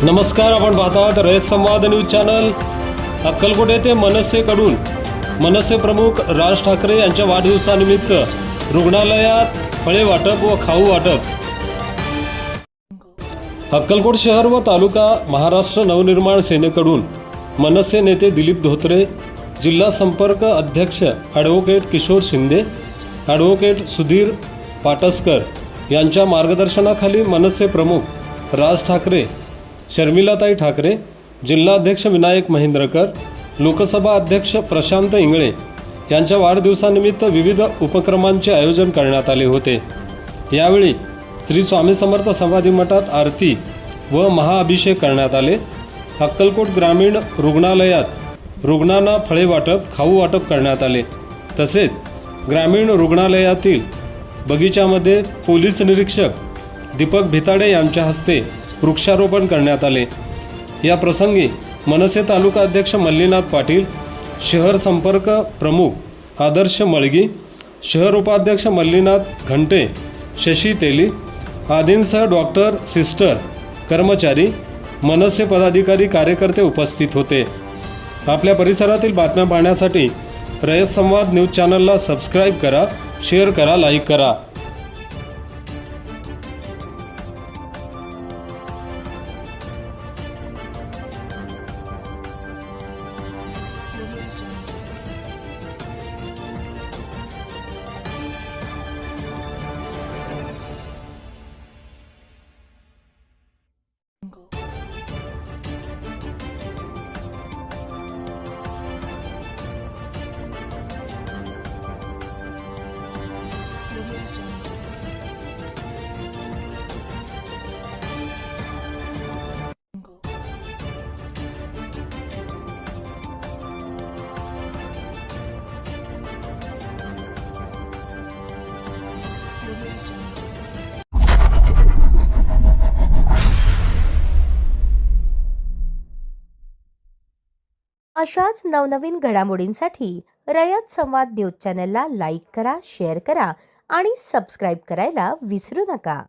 नमस्कार, आपण पाहतात रयत संवाद न्यूज चॅनल। अक्कलकोट येथे मनसे प्रमुख राज ठाकरे यांच्या वाढदिवसानिमित्त रुग्णालयात फळे वाटप व खाऊ वाटप। अक्कलकोट शहर व तालुका महाराष्ट्र नवनिर्माण सेनेकडून मनसे नेते दिलीप धोत्रे, जिल्हा संपर्क अध्यक्ष ॲडव्होकेट किशोर शिंदे, ॲडव्होकेट सुधीर पाटसकर यांच्या मार्गदर्शनाखाली मनसे प्रमुख राज ठाकरे, शर्मिलाताई ठाकरे, जिल्हाध्यक्ष विनायक महेंद्रकर, लोकसभा अध्यक्ष प्रशांत इंगळे यांच्या वाढदिवसानिमित्त विविध उपक्रमांचे आयोजन करण्यात आले होते। यावेळी श्री स्वामी समर्थ समाधी मठात आरती व महाअभिषेक करण्यात आले। अक्कलकोट ग्रामीण रुग्णालयात रुग्णांना फळे वाटप, खाऊ वाटप करण्यात आले। तसेच ग्रामीण रुग्णालयातील बगीचामध्ये पोलीस निरीक्षक दीपक भिताडे यांच्या हस्ते वृक्षारोपण करण्यात आले। या प्रसंगी मनसे तालुका अध्यक्ष मल्लीनाथ पाटील, शहर संपर्क प्रमुख आदर्श मळगी, शहर उपाध्यक्ष मल्लीनाथ घंटे, शशी तेली आदींसह डॉक्टर, सिस्टर, कर्मचारी, मनसे पदाधिकारी, कार्यकर्ते उपस्थित होते। आपल्या परिसरातील बातम्या पाहण्यासाठी रयत संवाद न्यूज चॅनलला सबस्क्राईब करा, शेअर करा, लाईक करा। अशाच नवनवीन घडामोडींसाठी रयत संवाद न्यूज चॅनलला लाईक करा, शेअर करा आणि सबस्क्राईब करायला विसरू नका।